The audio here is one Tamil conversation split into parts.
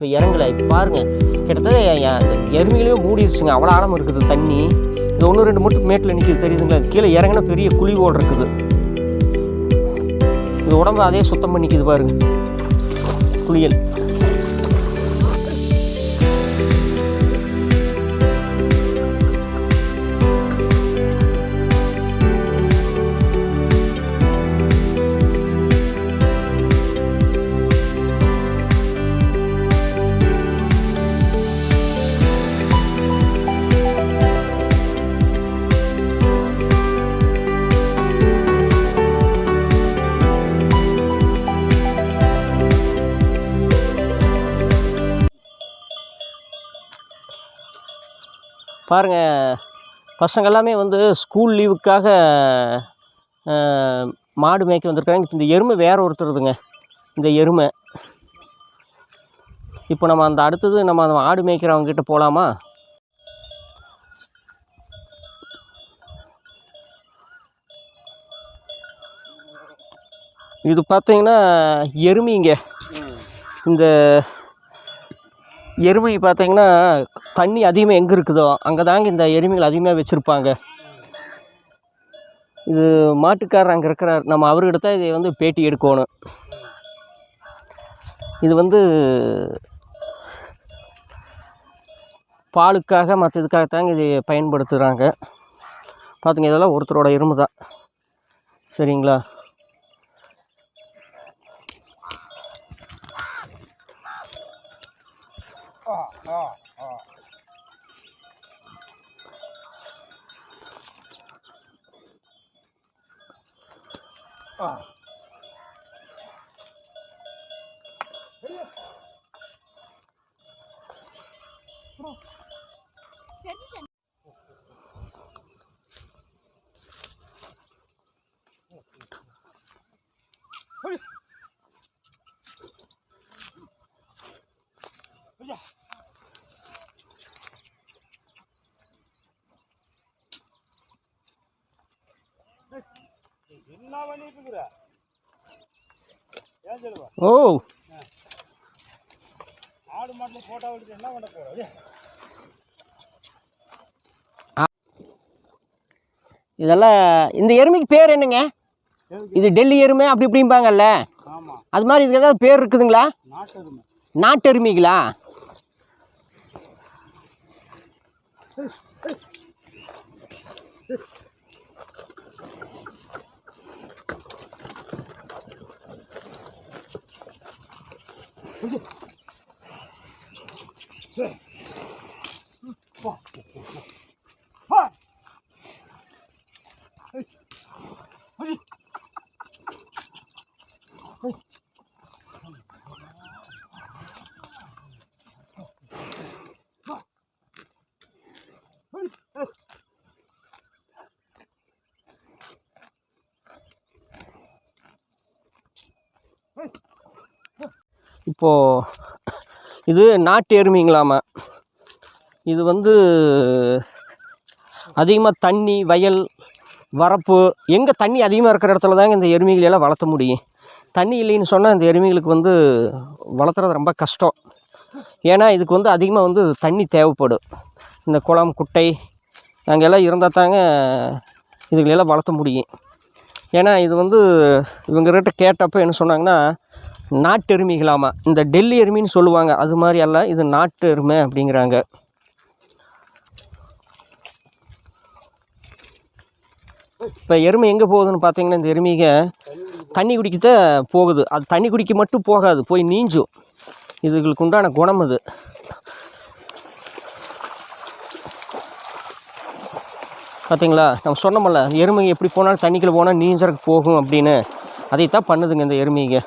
இப்போ இறங்கலை. இப்போ பாருங்கள், கிட்டத்தட்ட எருமையிலேயே மூடிடுச்சுங்க. அவ்வளோ ஆழம் இருக்குது தண்ணி. இது 1-2 மட்டும் மேட்டில் நிற்கிது, தெரியுதுங்களா? கீழே இறங்கினா பெரிய குழி ஓடு இருக்குது. இது உடம்பு அதே சுத்தம் பண்ணிக்குது பாருங்க, குளியல். பாருங்கள், பசங்க எல்லாமே வந்து ஸ்கூல் லீவுக்காக மாடு மேய்க்க வந்திருக்காங்க. இந்த எருமை வேறு ஒருத்தருதுங்க, இந்த எருமை. இப்போ நம்ம அந்த அடுத்தது நம்ம அந்த ஆடு மேய்க்கிறவங்ககிட்ட போகலாமா? இது பார்த்தீங்கன்னா எருமைங்க. இந்த எருமை பார்த்தீங்கன்னா தண்ணி அதிகமாக எங்கே இருக்குதோ அங்கே தாங்க இந்த எருமைகள் அதிகமாக வச்சுருப்பாங்க. இது மாட்டுக்காரர் அங்கே இருக்கிறார், நம்ம அவர்கிட்ட தான் இதை வந்து பேட்டி எடுக்கணும். இது வந்து பாலுக்காக மற்ற இதுக்காகத்தாங்க இது பயன்படுத்துகிறாங்க. பார்த்துங்க, இதெல்லாம் ஒருத்தரோட எருமை தான், சரிங்களா? ஓ, ஆடு மாட்டில் போட்டோ எடுத்து என்ன பண்ண போகிறோம்? இதெல்லாம் இந்த எருமைக்கு பேர் என்னங்க? இது டெல்லி எருமை அப்படி இப்படிம்பாங்கல்ல, அது மாதிரி இதுக்கு ஏதாவது பேர் இருக்குதுங்களா? நாட்டு எருமைங்களா? இப்போது இது நாட்டு எருமைங்களாமா. இது வந்து அதிகமாக தண்ணி, வயல், வரப்பு, எங்கே தண்ணி அதிகமாக இருக்கிற இடத்துல தாங்க இந்த எருமைகளெல்லாம் வளர்த்த முடியும். தண்ணி இல்லைன்னு சொன்னால் இந்த எருமைகளுக்கு வந்து வளர்த்துறது ரொம்ப கஷ்டம். ஏன்னா இதுக்கு வந்து அதிகமாக வந்து தண்ணி தேவைப்படும். இந்த குளம், குட்டை அங்கெல்லாம் இருந்தால் தாங்க இதுகளெல்லாம் வளர்த்த முடியும். ஏன்னா இது வந்து இவங்ககிட்ட கேட்டப்போ என்ன சொன்னாங்கன்னா, நாட்டு எருமைகளாமா. இந்த டெல்லி எருமைன்னு சொல்லுவாங்க, அது மாதிரி எல்லாம் இது நாட்டு எருமை அப்படிங்கிறாங்க. இப்போ எருமை எங்கே போகுதுன்னு பார்த்தீங்கன்னா, இந்த எருமைங்க தண்ணி குடிக்கத்தான் போகுது. அது தண்ணி குடிக்க மட்டும் போகாது, போய் நீஞ்சும். இதுகளுக்கு உண்டான குணம் அது. பார்த்தீங்களா, நம்ம சொன்னோம்ல, எருமைங்க எப்படி போனாலும் தண்ணிக்குள்ளே போனால் நீஞ்சறக்கு போகும் அப்படின்னு. அதைத்தான் பண்ணுதுங்க இந்த எருமைங்க.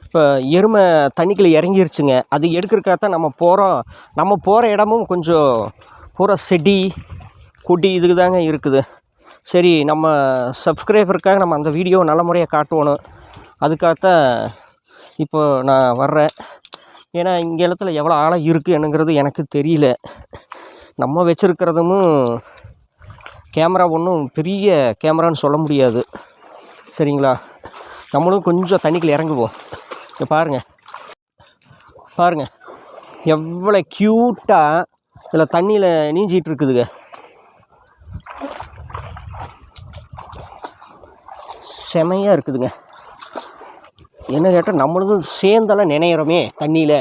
இப்போ எருமை தண்ணிக்குள்ளே இறங்கிருச்சுங்க. அது எடுக்கிறக்காகத்தான் நம்ம போகிறோம். நம்ம போகிற இடமும் கொஞ்சம் பூரா செடி கொடி இதுக்கு தாங்க இருக்குது. சரி நம்ம சப்ஸ்கிரைபருக்காக நம்ம அந்த வீடியோ நல்ல முறையாக காட்டுவோணும், அதுக்காகத்தான் இப்போ நான் வர்றேன். ஏன்னா இங்கே இடத்துல எவ்வளோ ஆழம் இருக்குது என்னங்கிறது எனக்கு தெரியல. நம்ம வச்சுருக்கிறதும் கேமரா ஒன்றும் பெரிய கேமரான்னு சொல்ல முடியாது, சரிங்களா. நம்மளும் கொஞ்சம் தண்ணிக்குள்ள இறங்குவோம். இங்கே பாருங்கள் எவ்வளோ க்யூட்டாக இதில் தண்ணியில் நீஞ்சிகிட்டு இருக்குதுங்க. செமையாக இருக்குதுங்க. என்ன கேட்டால் நம்மளதும் சேர்ந்தெல்லாம் நினைக்கிறோமே தண்ணியில்.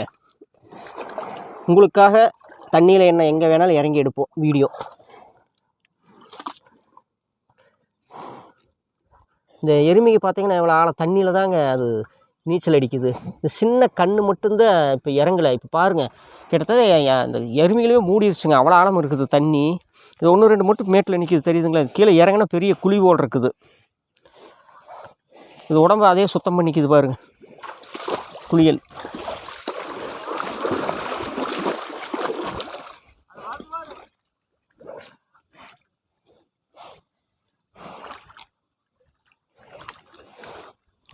உங்களுக்காக தண்ணியில் என்ன எங்கே வேணாலும் இறங்கி எடுப்போம் வீடியோ. இந்த எருமைக்கு பார்த்தீங்கன்னா எவ்வளோ ஆழம் தண்ணியில் தாங்க அது நீச்சல் அடிக்குது. இந்த சின்ன கண் மட்டும்தான் இப்போ இறங்கலை. இப்போ பாருங்கள், கிட்டத்தட்ட அந்த எருமைகளையே மூடிடுச்சுங்க, அவ்வளோ ஆழம் இருக்குது தண்ணி. இது 1-2 மட்டும் மேட்டில் நிற்கிது, தெரியுதுங்களா. கீழே இறங்கினா பெரிய குழி போல் இருக்குது. இது உடம்பு அதே சுத்தம் பண்ணிக்குது பாருங்க, குளியல்.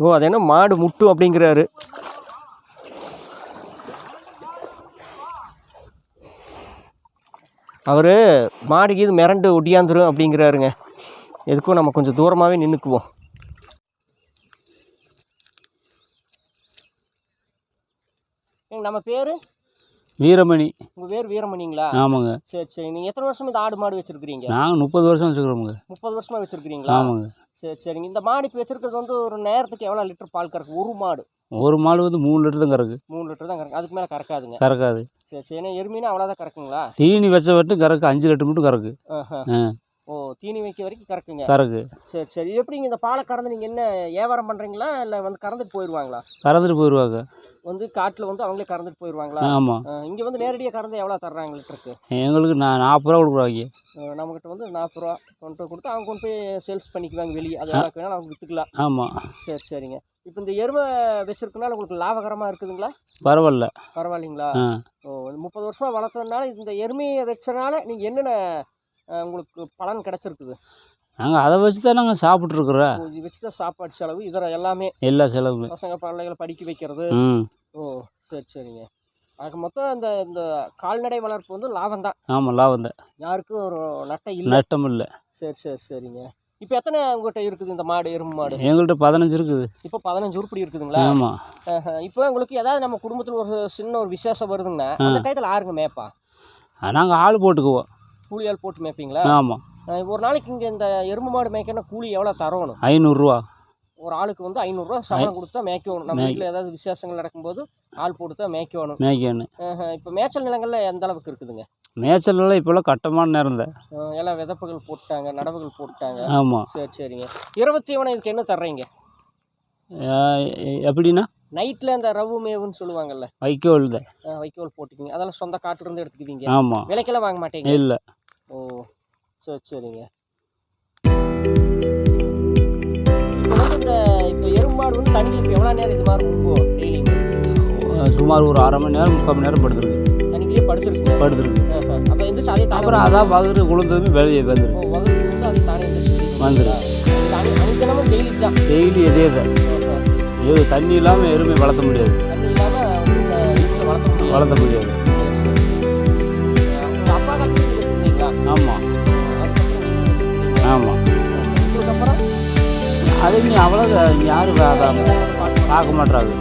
ஓ, அது என்ன மாடு முட்டும் அப்படிங்கிறாரு. அவர் மாடுக்கு இது மிரண்டு ஒடியாந்துரும் அப்படிங்கிறாருங்க. எதுக்கும் நம்ம கொஞ்சம் தூரமாகவே நின்றுக்குவோம். நம்ம பேர் வீரமணி. உங்கள் பேர் வீரமணிங்களா? ஆமாங்க. சரி. நீங்கள் எத்தனை வருஷம் இந்த ஆடு மாடு வச்சுருக்கிறீங்க? நாங்கள் 30 வருஷம் வச்சுக்கிறோமுங்க. 30 வருஷமாக வச்சுருக்கிறீங்களா? ஆமாங்க. சரிங்க. இந்த மாடு இப்போ வச்சுருக்கிறது வந்து ஒரு நேரத்துக்கு எவ்வளோ லிட்டர் பால் கறக்கு ஒரு மாடு? ஒரு மாடு வந்து 3 லிட்டர் தான் கறக்கு. 3 லிட்டர் தான் கறக்கு, அதுக்கு மேலே கறக்காதுங்க? கறக்காது. சரி. ஏன்னா எருமைனா அவ்வளோதான் கறக்குங்களா? தீனி வச்ச மட்டும் கறக்கு, 5 லிட்டர் மட்டும் கறக்கு. ஓ, தீனி வைக்க வரைக்கும் கறக்குங்க? கறக்கு. சரி. எப்படிங்க இந்த பாலை கறந்து நீங்கள் என்ன வியாபாரம் பண்ணுறீங்களா, இல்லை வந்து கறந்துட்டு போயிடுவாங்களா? கறந்துட்டு போயிடுவாங்க. வந்து காட்டில் வந்து அவங்களே கறந்துட்டு போயிடுவாங்களா? ஆமாம். இங்கே வந்து நேரடியாக கறந்து எவ்வளோ தர்றாங்க லிட்டருக்கு? எங்களுக்கு 40 ரூபா கொடுக்குறாங்க. நம்மக்கிட்ட வந்து 40 ரூபா கொண்டு போய் கொடுத்து அவங்க கொண்டு போய் சேல்ஸ் பண்ணிக்குவாங்க வெளியே. அது எவ்வளோ வேணாலும் அவங்க விற்றுக்கலாம். ஆமாம். சரிங்க. இப்போ இந்த எருமை வச்சுருக்கனால உங்களுக்கு லாபகரமாக இருக்குதுங்களா? பரவாயில்லைங்களா? ஓ, 30 வருஷமாக வளர்த்ததுனால இந்த எருமையை வச்சனால நீங்கள் என்னென்ன உங்களுக்கு பலன் கிடச்சிருக்குது? நாங்கள் அதை வச்சு தான் நாங்கள் சாப்பிட்ருக்குறோம். இது வச்சு தான் சாப்பாடு செலவு இதர எல்லாமே, எல்லா செலவுமே, பசங்க பிள்ளைகளை படிக்க வைக்கிறது. ஓ, சரிங்க. அதுக்கு மொத்தம் இந்த கால்நடை வளர்ப்பு வந்து லாபம் தான். ஆமாம், லாபம் தான். யாருக்கும் ஒரு நட்டம் இல்லை. சரிங்க. இப்போ எத்தனை உங்கள்கிட்ட இருக்குது இந்த மாடு, எருமை மாடு? எங்கள்கிட்ட 15 இருக்குது. இப்போ 15 உருப்படி இருக்குதுங்களா? ஆமாம். இப்போ உங்களுக்கு ஏதாவது நம்ம குடும்பத்தில் ஒரு சின்ன ஒரு விசேஷம் வருதுங்கன்னா அந்த டயத்தில் ஆறுங்க மேப்பா? நாங்கள் ஆள் போட்டுக்குவோம். கூலி ஆள் போட்டு மேய்ப்பீங்களா? ஆமாம். ஒரு நாளைக்கு இங்கே இந்த எருமை மாடு மேய்க்கணும் கூலி எவ்வளோ தரணும்? 500 ரூபா. ஒரு ஆளுக்கு வந்து 500 ரூபா சம்பளம் கொடுத்தா மேய்க்கணும். நம்ம வீட்டில் ஏதாவது விசேஷங்கள் நடக்கும்போது ஆள் போட்டு தான் மேய்க்கணும். இப்போ மேய்ச்சல் நிலங்கள்ல எந்த அளவுக்கு இருக்குதுங்க? மேய்ச்சல் நிலம் இப்போல்லாம் கட்டமான நேரம் தான். எல்லாம் விதப்புகள் போட்டாங்க, நடவுகள் போட்டாங்க. ஆமாம். சரிங்க. இரவு தீவனம் இதுக்கு என்ன தர்றீங்க? எப்படின்னா நைட்டில் அந்த ரவு மேவுன்னு சொல்லுவாங்கல்ல, வைக்கோல் தான். வைக்கோல் போட்டுக்கிங்க, அதெல்லாம் சொந்த காட்டிலேருந்து எடுத்துக்குவீங்க? ஆமாம். விலைக்கெல்லாம் வாங்க மாட்டீங்க? இல்லை. ஓ, சரிங்க. இப்போ எருமாடு வந்து தண்ணி இப்போ எவ்வளோ நேரம் இது மாதிரி இருக்கும் டெய்லி? சுமார் ஒரு 1/2 மணி நேரம் 3/4 மணி நேரம் படுத்துருக்கு. தண்ணிக்குள்ளே படுத்துருக்கு. அப்போ எந்திரிச்சு அதே அப்புறம் அதான் வகுறு உளுந்ததுமே வெளியே வந்துடும். வகுறு வந்து அது தானே வந்துடும். தினமும் டெய்லி தான்? டெய்லி இதே தான். இது தண்ணி இல்லாமல் எருமை வளர்த்த முடியாது. தண்ணி இல்லாமல் வளர்த்த முடியாது. அப்பா காட்சி வச்சுருந்தீங்களா? ஆமாம். ஆமாம். அதுக்கப்புறம் அது நீ அவ்வளோ யாரும் பார்க்க மாட்டாங்க.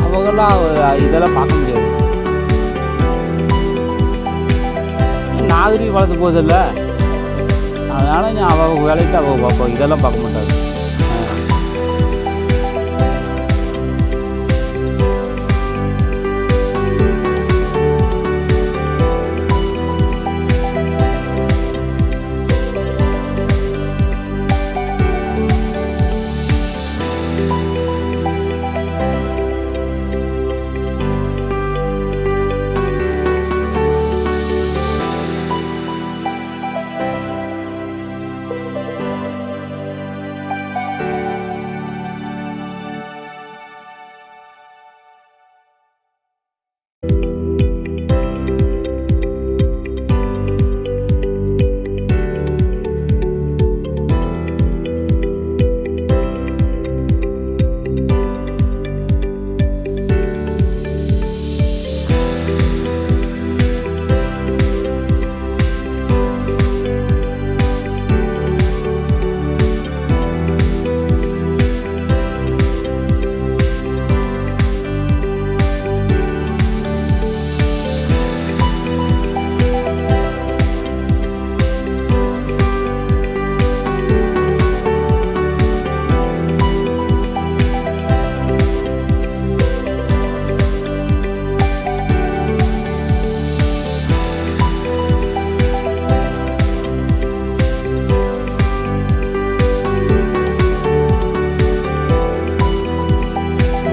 அவங்கெல்லாம் இதெல்லாம் பார்க்க முடியாது. நாகரிகம் வளர்த்து போதில்ல, அதனால் நீ அவங்க வேலைக்கு அவங்க பார்ப்போம், இதெல்லாம் பார்க்க மாட்டாங்க.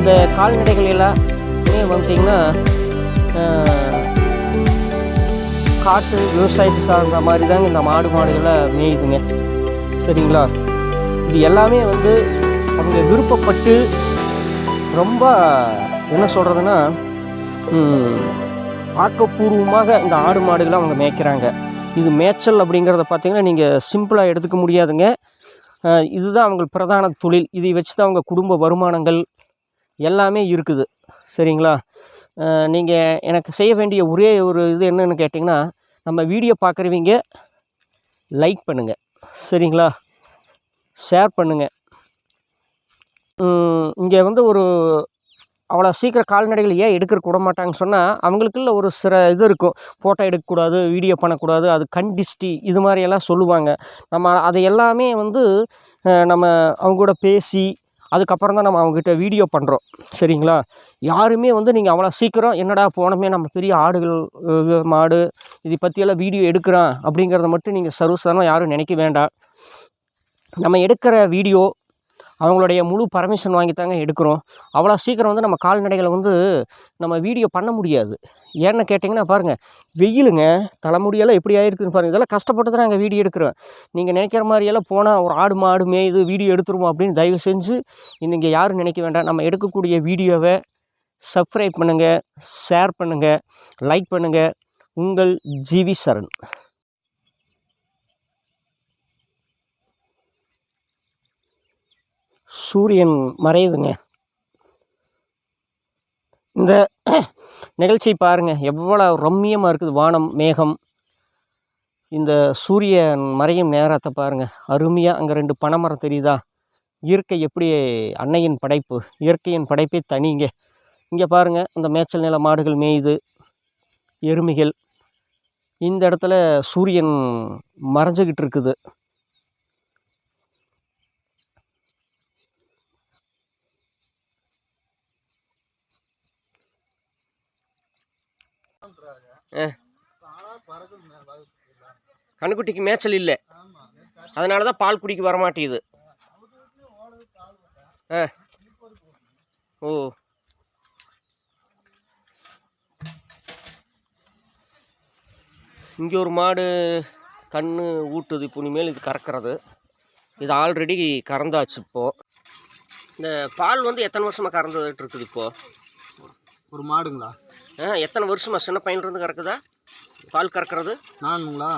இந்த கால்நடைகள் எல்லாமே பார்த்திங்கன்னா காட்டு விவசாயத்தை சார்ந்த மாதிரி தாங்க இந்த மாடுகளை மேயுதுங்க. சரிங்களா? இது எல்லாமே வந்து அவங்க விருப்பப்பட்டு ரொம்ப என்ன சொல்கிறதுன்னா ஆக்கப்பூர்வமாக இந்த ஆடு மாடுகளை அவங்க மேய்க்கிறாங்க. இது மேய்ச்சல் அப்படிங்கிறத பார்த்திங்கன்னா நீங்கள் சிம்பிளாக எடுத்துக்க முடியாதுங்க. இதுதான் அவங்க பிரதான தொழில். இதை வச்சு தான் அவங்க குடும்ப வருமானங்கள் எல்லாமே இருக்குது. சரிங்களா? நீங்கள் எனக்கு செய்ய வேண்டிய ஒரே ஒரு இது என்னன்னு கேட்டிங்கன்னா, நம்ம வீடியோ பார்க்குறவங்க லைக் பண்ணுங்கள். சரிங்களா? ஷேர் பண்ணுங்கள். இங்கே வந்து ஒரு அவ்வளோ சீக்கிரம் கால்நடைகள் ஏன் எடுக்கிறக்கு விட மாட்டாங்கன்னு சொன்னால், அவங்களுக்குள்ள ஒரு சில இது இருக்கும். ஃபோட்டோ எடுக்கக்கூடாது, வீடியோ பண்ணக்கூடாது, அது கண் திஷ்டி இது மாதிரியெல்லாம் சொல்லுவாங்க. நம்ம அதை எல்லாமே வந்து நம்ம அவங்க கூட பேசி அதுக்கப்புறம் தான் நம்ம அவங்ககிட்ட வீடியோ பண்ணுறோம். சரிங்களா? யாருமே வந்து நீங்கள் அவ்வளோ சீக்கிரம் என்னடா போனோமே நம்ம பெரிய ஆடுகள் மாடு இதை பற்றியெல்லாம் வீடியோ எடுக்கிறோம் அப்படிங்கிறத மட்டும் நீங்கள் சர்வசாதாரணமாக யாரும் நினைக்க வேண்டாம். நம்ம எடுக்கிற வீடியோ அவங்களுடைய முழு பர்மிஷன் வாங்கித்தாங்க எடுக்கிறோம். அவ்வளோ சீக்கிரம் வந்து நம்ம கால்நடைகளை வந்து நம்ம வீடியோ பண்ண முடியாது. ஏன்னு கேட்டிங்கன்னா பாருங்கள், வெயிலுங்க, தலைமுடியெல்லாம் எப்படி ஆகிருக்குன்னு பாருங்கள். இதெல்லாம் கஷ்டப்பட்டு தான் நாங்கள் வீடியோ எடுக்கிறோம். நீங்கள் நினைக்கிற மாதிரியெல்லாம் போனால் ஒரு ஆடு மாடு மேயுது வீடியோ எடுத்துருவோம் அப்படின்னு தயவு செஞ்சு நீங்கள் யாரும் நினைக்க வேண்டாம். நம்ம எடுக்கக்கூடிய வீடியோவை சப்ஸ்கிரைப் பண்ணுங்கள், ஷேர் பண்ணுங்கள், லைக் பண்ணுங்கள். உங்கள் ஜிவி சரண். சூரியன் மறையுதுங்க. இந்த நிகழ்ச்சி பாருங்கள், எவ்வளோ ரம்மியமாக இருக்குது. வானம், மேகம், இந்த சூரியன் மறையும் நேரத்தை பாருங்கள், அருமையாக. அங்கே 2 பனைமரம் தெரியுதா? இயற்கை எப்படி அன்னையின் படைப்பு, இயற்கையின் படைப்பே தனிங்க. இங்கே பாருங்கள், அந்த மேய்ச்சல் நில மாடுகள் மேயுது, எருமைகள். இந்த இடத்துல சூரியன் மறைஞ்சிக்கிட்டு இருக்குது. கண்ணுக்குட்டிக்கு மேய்ச்சல் இல்லை, அதனால தான் பால் குடிக்க வரமாட்டேங்குது. ஓ, இங்கே ஒரு மாடு கண்ணு ஊட்டுது. இப்போ இனிமேல் இது கறக்கிறது. இது ஆல்ரெடி கறந்தாச்சு. இப்போது இந்த பால் வந்து எத்தனை வருஷமாக கறந்துட்டு இருக்குது? இப்போது ஒரு மாடுங்களா? எத்தனை வருஷமாக சின்ன பையன்லேருந்து கறக்குதா பால் கறக்கிறது? நானுங்களா?